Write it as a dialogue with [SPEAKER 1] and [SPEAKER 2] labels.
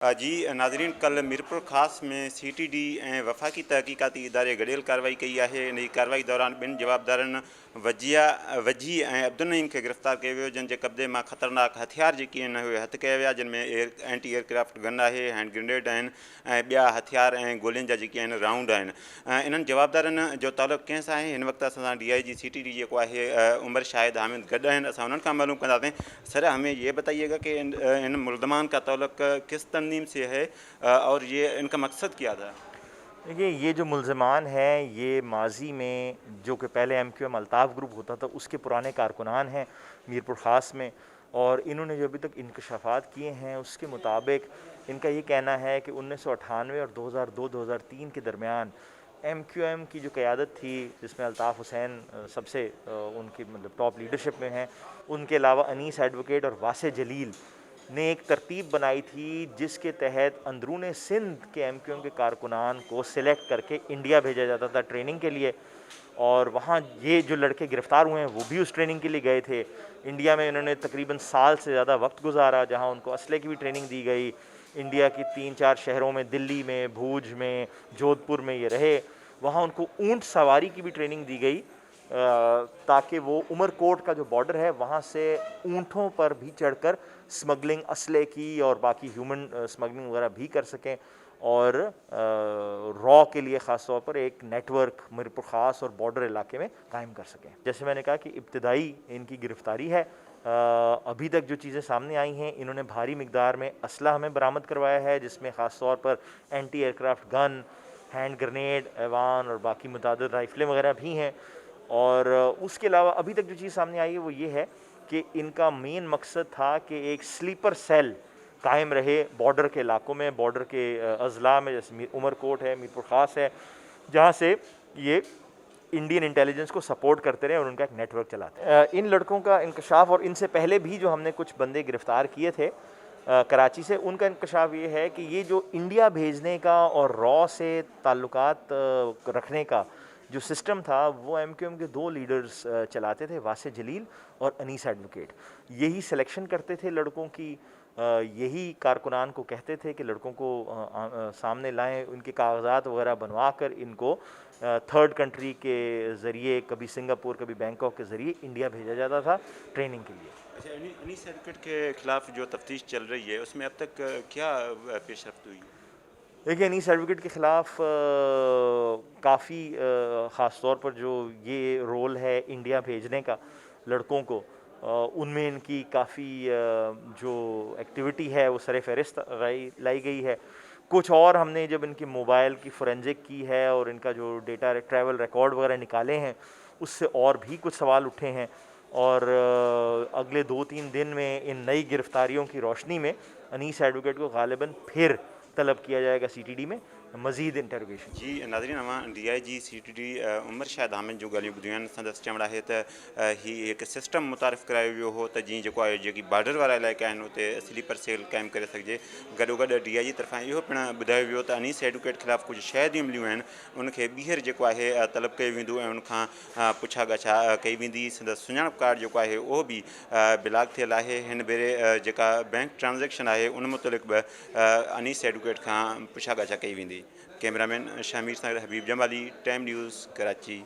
[SPEAKER 1] जी नाज़रीन, कल मीरपुर ख़ास में CTD ऐं वफ़ाक़ी तहक़ीक़ाती इदारे गॾियल कार्रवाई कई आहे। इन जी कार्रवाई दौरान ॿिनि जवाबदारनि वजी ऐं अब्दुल नईम खे गिरफ़्तार कयो वियो, जिन जे कब्ज़े मां ख़तरनाक हथियार जेके आहिनि उहे हथु कया विया, जिन में एंटी एयरक्राफ्ट गन आहे, हैंड ग्रेनेड आहिनि ऐं ॿिया हथियार ऐं गोलियुनि जा जेके आहिनि राउंड आहिनि। इन्हनि जवाबदारनि जो तालुक़ु कंहिं सां आहे? हिन वक़्तु असां सां DIG CTD जेको आहे उमर शाहिद हामिद गॾु आहिनि। असां उन्हनि खां मालूम कंदासीं। सर, हमें ये बताइएगा कि इन मुल्ज़मान का ताल्लुक़ किस तंजीम से है और ये इनका मकसद क्या था?
[SPEAKER 2] देखिए, ये जो मुल्ज़मान हैं ये माजी में जो कि पहले MQM अल्ताफ़ ग्रुप होता था उसके पुराने कारकुनान हैं मीरपुर ख़ास में, और इन्होंने जो अभी तक इंकशाफात किए हैं उसके मुताबिक इनका ये कहना है कि 1998 और 2002-2003 के दरमियान MQM की जो क़यादत थी, जिसमें अल्ताफ़ हुसैन सबसे उनकी मतलब टॉप लीडरशिप में हैं, उनके अलावा अनीस एडवोकेट और वासे जलील ने एक तरतीब बनाई थी जिसके तहत अंदरून सिंध के MQM के कारकुनान को सिलेक्ट करके इंडिया भेजा जाता था ट्रेनिंग के लिए। और वहाँ ये जो लड़के गिरफ़्तार हुए हैं वो भी उस ट्रेनिंग के लिए गए थे। इंडिया में इन्होंने तकरीबन साल से ज़्यादा वक्त गुजारा, जहाँ उनको असले की भी ट्रेनिंग दी गई। इंडिया की 3-4 शहरों में, दिल्ली में, भूज में, जोधपुर में ये रहे। वहाँ उनको ऊँट सवारी की भी ट्रेनिंग दी गई ताकि वो उमरकोट का जो बॉर्डर है वहाँ से ऊँटों पर भी चढ़कर स्मगलिंग असले की और बाकी ह्यूमन स्मगलिंग वगैरह भी कर सकें, और रॉ के लिए ख़ास तौर पर एक नेटवर्क मीरपुर ख़ास और बॉर्डर इलाके में कायम कर सकें। जैसे मैंने कहा कि इब्तदाई इनकी गिरफ़्तारी है। अभी तक जो चीज़ें सामने आई हैं, इन्होंने भारी मिकदार में असला हमें बरामद करवाया है, जिसमें ख़ास तौर पर anti aircraft gun, hand grenade, Evan और बाकी मुतादिद राइफ़लें वगैरह भी हैं। और उसके अलावा अभी तक जो चीज़ सामने आई है वो ये है कि इनका मेन मकसद था कि एक स्लीपर सेल कायम रहे बॉर्डर के इलाकों में, बॉर्डर के अज़ला में, जैसे उमरकोट है, मीरपुर ख़ास है, जहाँ से ये इंडियन इंटेलिजेंस को सपोर्ट करते रहे और उनका एक नेटवर्क चलाते हैं। इन लड़कों का इंकशाफ, और इनसे पहले भी जो हमने कुछ बंदे गिरफ़्तार किए थे कराची से, उनका इंकशाफ ये है कि ये जो इंडिया भेजने का और रॉ से ताल्लुकात रखने का जो सिस्टम था वो MQM के 2 लीडर्स चलाते थे, वासे जलील और अनीस एडवोकेट। यही सिलेक्शन करते थे लड़कों की, यही कारकुनान को कहते थे कि लड़कों को सामने लाएं, उनके कागजात वगैरह बनवा कर इनको थर्ड कंट्री के ज़रिए, कभी सिंगापुर कभी बैंकॉक के ज़रिए इंडिया भेजा जाता था ट्रेनिंग के लिए।
[SPEAKER 1] अच्छा, अनीस एडवोकेट के खिलाफ जो तफ्तीश चल रही है उसमें अब तक क्या पेशरफ्त हुई है?
[SPEAKER 2] देखिए, अनीस एडवोकेट के ख़िलाफ़ काफ़ी ख़ास तौर पर जो ये रोल है इंडिया भेजने का लड़कों को, उनमें इनकी काफ़ी जो एक्टिविटी है वो सर फ़हरिस्त लाई गई है। कुछ और हमने जब इनकी मोबाइल की फ़ोरेंसिक की है और इनका जो डेटा ट्रैवल रिकॉर्ड वगैरह निकाले हैं, उससे और भी कुछ सवाल उठे हैं। और अगले 2-3 दिन में इन नई गिरफ़्तारियों की रोशनी में अनीस एडवोकेट को ग़ालिबन फिर तलब किया जाएगा CTD में मज़ीद इंटरोगेशन।
[SPEAKER 1] जी नाज़रीन, अवां DIG CTD उमर शाहिद हामिद जो ॻाल्हियूं ॿुधियूं आहिनि। संदसि चवण आहे त हीउ हिकु सिस्टम मुतारिफ़ करायो वियो हो त जीअं जेको आहे जेकी बॉर्डर वारा इलाइक़ा आहिनि उते स्लीपर सेल क़ाइमु करे सघिजे। गॾोगॾु DIG तरफ़ां इहो पिणु ॿुधायो वियो त अनीस एडवोकेट ख़िलाफ़ु कुझु शहदियूं मिलियूं आहिनि, उनखे ॿीहर जेको आहे तलब कयो वेंदो ऐं उनखां पुछा ॻाछा कई वेंदी। संदसि सुञाणप कार्ड जेको आहे उहो बि ब्लॉक थियल आहे। हिन भेरे जेका बैंक ट्रांज़ेक्शन आहे उन मुतलिक़ बि अनीस एडवोकेट खां पुछा ॻाछा कई वेंदी। कैमरामैन शामिर सां हबीब जमाली, टाइम न्यूज़, कराची।